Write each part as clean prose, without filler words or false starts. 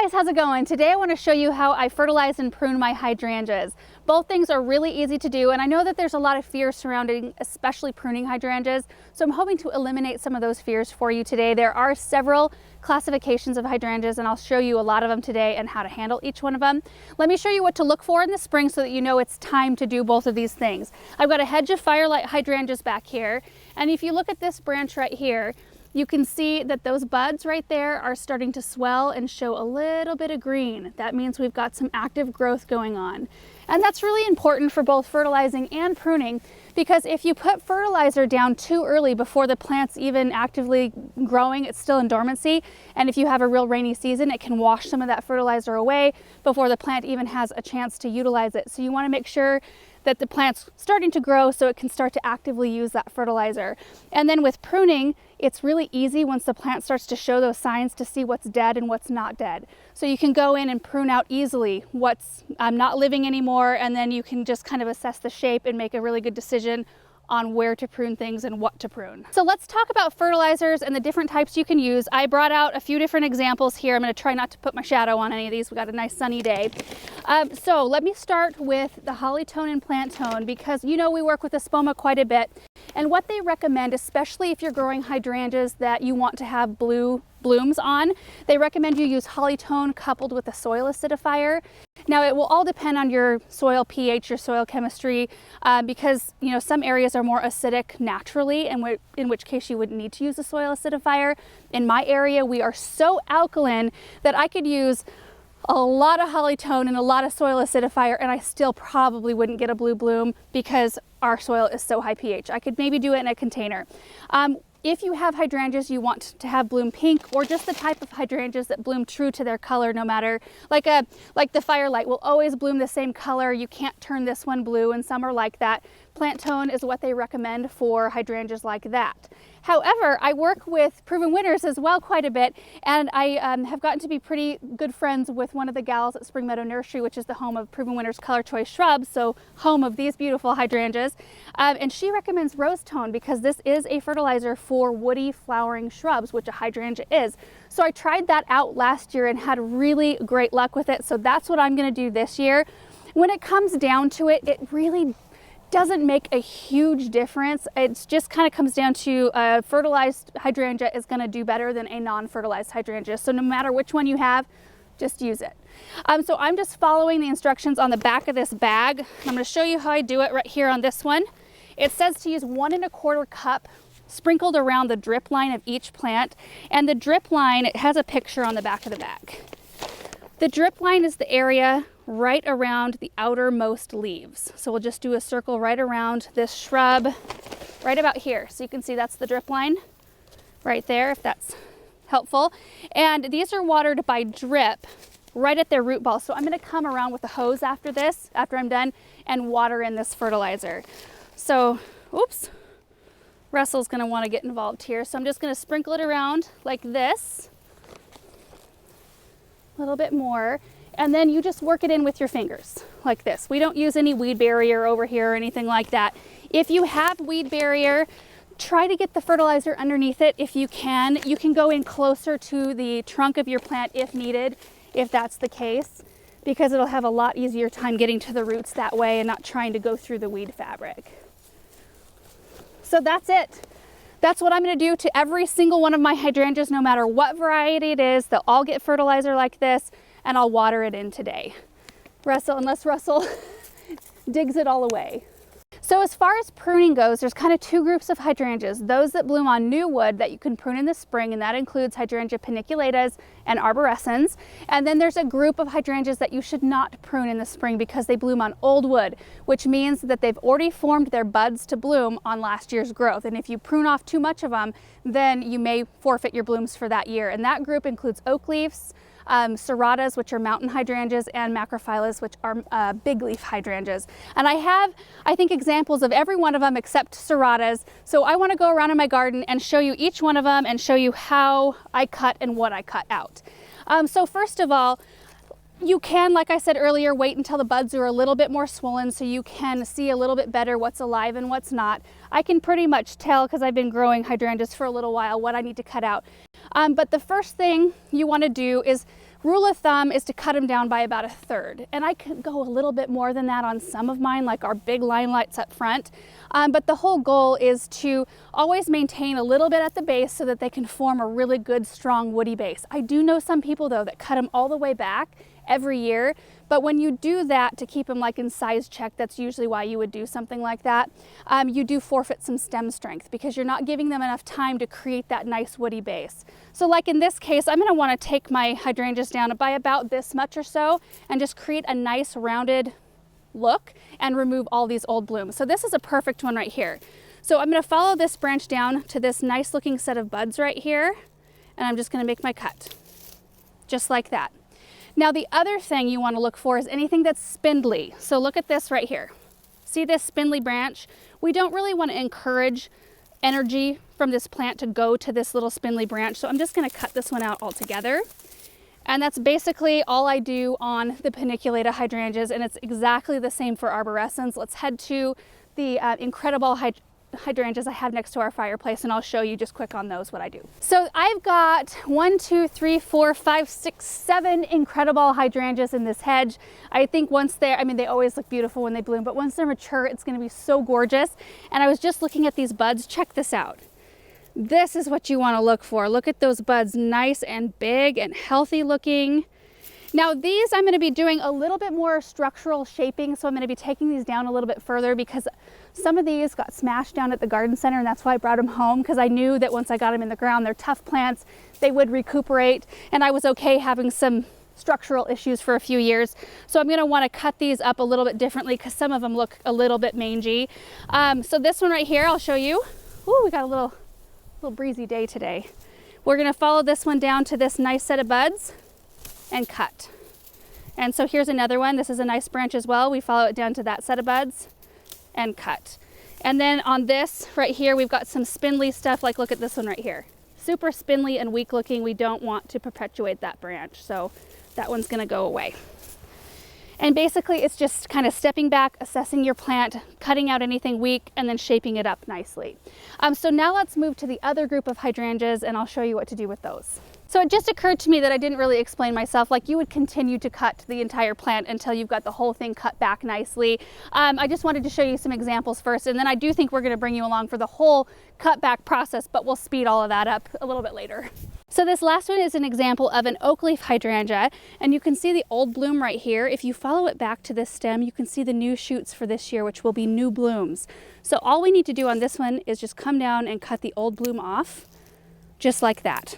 guys, how's it going? Today I want to show you how I fertilize and prune my hydrangeas. Both things are really easy to do, and I know that there's a lot of fear surrounding especially pruning hydrangeas, so I'm hoping to eliminate some of those fears for you today. There are several classifications of hydrangeas, and I'll show you a lot of them today and how to handle each one of them. Let me show you what to look for in the spring so that you know it's time to do both of these things. I've got a hedge of firelight hydrangeas back here, and if you look at this branch right here, you can see that those buds right there are starting to swell and show a little bit of green. That means we've got some active growth going on. And that's really important for both fertilizing and pruning, because if you put fertilizer down too early before the plant's even actively growing, it's still in dormancy. And if you have a real rainy season, it can wash some of that fertilizer away before the plant even has a chance to utilize it. So you want to make sure that the plant's starting to grow so it can start to actively use that fertilizer. And then with pruning, it's really easy once the plant starts to show those signs to see what's dead and what's not dead. So you can go in and prune out easily what's not living anymore, and then you can just kind of assess the shape and make a really good decision on where to prune things and what to prune. So let's talk about fertilizers and the different types you can use. I brought out a few different examples here. I'm going to try not to put my shadow on any of these. We got a nice sunny day. So let me start with the Holly Tone and Plant Tone, because you know we work with Espoma quite a bit. And what they recommend, especially if you're growing hydrangeas that you want to have blue blooms on, they recommend you use Holly Tone coupled with a soil acidifier. Now it will all depend on your soil pH, your soil chemistry, because you know some areas are more acidic naturally, and in which case you wouldn't need to use a soil acidifier. In my area, we are so alkaline that I could use a lot of Holly Tone and a lot of soil acidifier, and I still probably wouldn't get a blue bloom because our soil is so high pH. I could maybe do it in a container. If you have hydrangeas you want to have bloom pink, or just the type of hydrangeas that bloom true to their color, no matter, like the Firelight will always bloom the same color, you can't turn this one blue, and some are like that. Plant Tone is what they recommend for hydrangeas like that. However, I work with Proven Winners as well quite a bit, and I have gotten to be pretty good friends with one of the gals at Spring Meadow Nursery, which is the home of Proven Winners Color Choice Shrubs, so home of these beautiful hydrangeas. And she recommends Rose Tone because this is a fertilizer for woody flowering shrubs, which a hydrangea is. So I tried that out last year and had really great luck with it, so that's what I'm going to do this year. When it comes down to it, it really doesn't make a huge difference. It just kind of comes down to a fertilized hydrangea is going to do better than a non-fertilized hydrangea. So no matter which one you have, just use it. So I'm just following the instructions on the back of this bag. I'm going to show you how I do it right here on this one. It says to use 1 1/4 cup sprinkled around the drip line of each plant. And the drip line, it has a picture on the back of the bag. The drip line is the area right around the outermost leaves. So we'll just do a circle right around this shrub, right about here. So you can see that's the drip line right there, if that's helpful. And these are watered by drip right at their root ball. So I'm going to come around with a hose after this, after I'm done, and water in this fertilizer. So, oops, Russell's going to want to get involved here. So I'm just going to sprinkle it around like this. A little bit more, and then you just work it in with your fingers like this. We don't use any weed barrier over here or anything like that. If you have weed barrier, try to get the fertilizer underneath it if you can. You can go in closer to the trunk of your plant if needed, if that's the case, because it'll have a lot easier time getting to the roots that way and not trying to go through the weed fabric. So that's it. That's what I'm going to do to every single one of my hydrangeas, no matter what variety it is. They'll all get fertilizer like this, and I'll water it in today. Unless Russell digs it all away. So as far as pruning goes, there's kind of 2 groups of hydrangeas. Those that bloom on new wood that you can prune in the spring, and that includes Hydrangea paniculatas and arborescens. And then there's a group of hydrangeas that you should not prune in the spring because they bloom on old wood, which means that they've already formed their buds to bloom on last year's growth. And if you prune off too much of them, then you may forfeit your blooms for that year. And that group includes oak leaves, serratas, which are mountain hydrangeas, and macrophyllus, which are big leaf hydrangeas. And I have, I think, examples of every one of them except serratas. So I want to go around in my garden and show you each one of them and show you how I cut and what I cut out. So first of all, you can, like I said earlier, wait until the buds are a little bit more swollen so you can see a little bit better what's alive and what's not. I can pretty much tell, because I've been growing hydrangeas for a little while, what I need to cut out. But the first thing you want to do is Rule of thumb is to cut them down by about 1/3. And I could go a little bit more than that on some of mine, like our big limelights up front. But the whole goal is to always maintain a little bit at the base so that they can form a really good, strong, woody base. I do know some people though that cut them all the way back every year, but when you do that to keep them like in size check, that's usually why you would do something like that, you do forfeit some stem strength because you're not giving them enough time to create that nice woody base. So like in this case, I'm going to want to take my hydrangeas down by about this much or so and just create a nice rounded look and remove all these old blooms. So this is a perfect one right here. So I'm going to follow this branch down to this nice looking set of buds right here, and I'm just going to make my cut just like that. Now the other thing you want to look for is anything that's spindly. So look at this right here. See this spindly branch? We don't really want to encourage energy from this plant to go to this little spindly branch. So I'm just going to cut this one out altogether. And that's basically all I do on the paniculata hydrangeas, and it's exactly the same for arborescens. Let's head to the incredible hydrangeas I have next to our fireplace, and I'll show you just quick on those what I do. So I've got 1, 2, 3, 4, 5, 6, 7 incredible hydrangeas in this hedge. I think once they're, I mean, they always look beautiful when they bloom, but once they're mature, it's going to be so gorgeous. And I was just looking at these buds. Check this out. This is what you want to look for. Look at those buds, nice and big and healthy looking. Now these I'm going to be doing a little bit more structural shaping, so I'm going to be taking these down a little bit further because some of these got smashed down at the garden center, and that's why I brought them home, because I knew that once I got them in the ground, they're tough plants, they would recuperate, and I was okay having some structural issues for a few years. So I'm going to want to cut these up a little bit differently because some of them look a little bit mangy. So this one right here, I'll show you. Ooh, we got a little breezy day today. We're going to follow this one down to this nice set of buds and cut. And so here's another one. This is a nice branch as well. We follow it down to that set of buds and cut. And then on this right here, we've got some spindly stuff. Like look at this one right here. Super spindly and weak looking. We don't want to perpetuate that branch. So that one's going to go away. And basically it's just kind of stepping back, assessing your plant, cutting out anything weak, and then shaping it up nicely. So now let's move to the other group of hydrangeas, and I'll show you what to do with those. So it just occurred to me that I didn't really explain myself. Like, you would continue to cut the entire plant until you've got the whole thing cut back nicely. I just wanted to show you some examples first, and then I do think we're going to bring you along for the whole cut back process, but we'll speed all of that up a little bit later. So this last one is an example of an oak leaf hydrangea, and you can see the old bloom right here. If you follow it back to this stem, you can see the new shoots for this year, which will be new blooms. So all we need to do on this one is just come down and cut the old bloom off, just like that.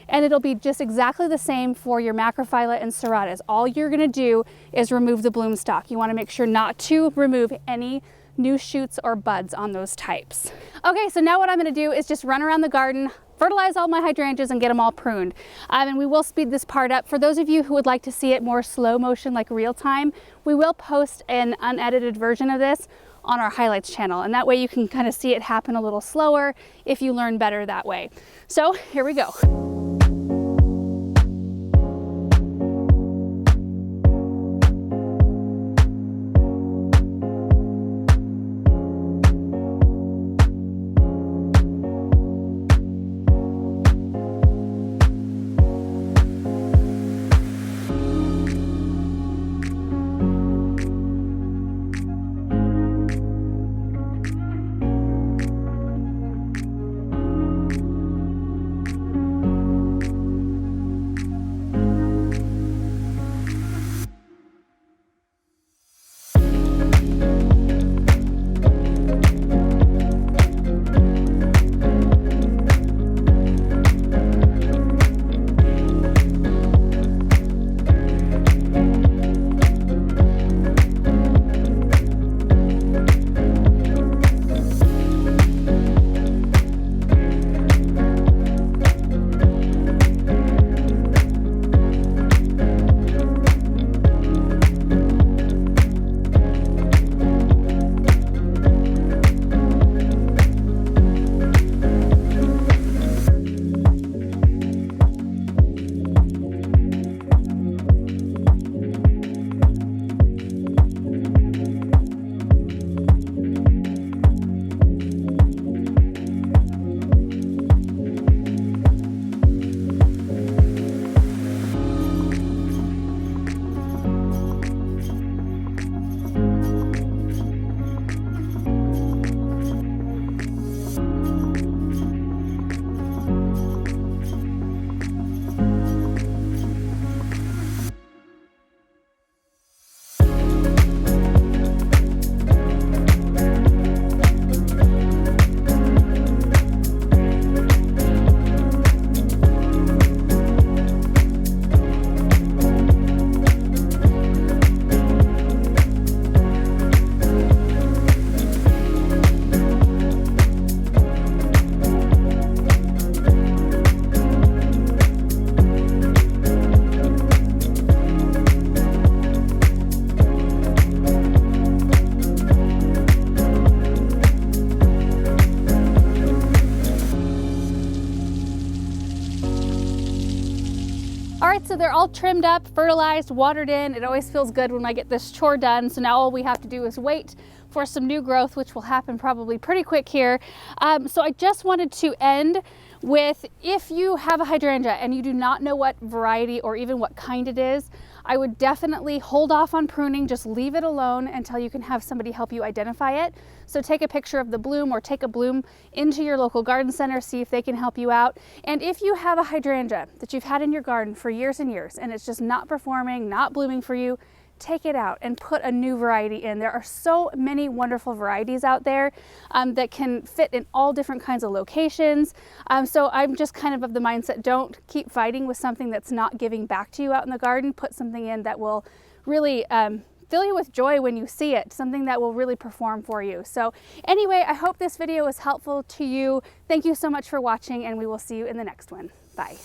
And it'll be just exactly the same for your macrophylla and serratas. All you're gonna do is remove the bloom stalk. You wanna make sure not to remove any new shoots or buds on those types. Okay, so now what I'm gonna do is just run around the garden, fertilize all my hydrangeas, and get them all pruned. And we will speed this part up. For those of you who would like to see it more slow motion, like real time, we will post an unedited version of this on our highlights channel, and that way you can kind of see it happen a little slower if you learn better that way. So here we go. all trimmed up, fertilized, watered in. It always feels good when I get this chore done. So now all we have to do is wait for some new growth, which will happen probably pretty quick here. So I just wanted to end with, if you have a hydrangea and you do not know what variety or even what kind it is, I would definitely hold off on pruning. Just leave it alone until you can have somebody help you identify it. So take a picture of the bloom or take a bloom into your local garden center, see if they can help you out. And if you have a hydrangea that you've had in your garden for years and years and it's just not performing, not blooming for you, take it out and put a new variety in. There are so many wonderful varieties out there that can fit in all different kinds of locations. So I'm just kind of the mindset, don't keep fighting with something that's not giving back to you out in the garden. Put something in that will really fill you with joy when you see it, something that will really perform for you. So anyway, I hope this video was helpful to you. Thank you so much for watching, and we will see you in the next one. Bye.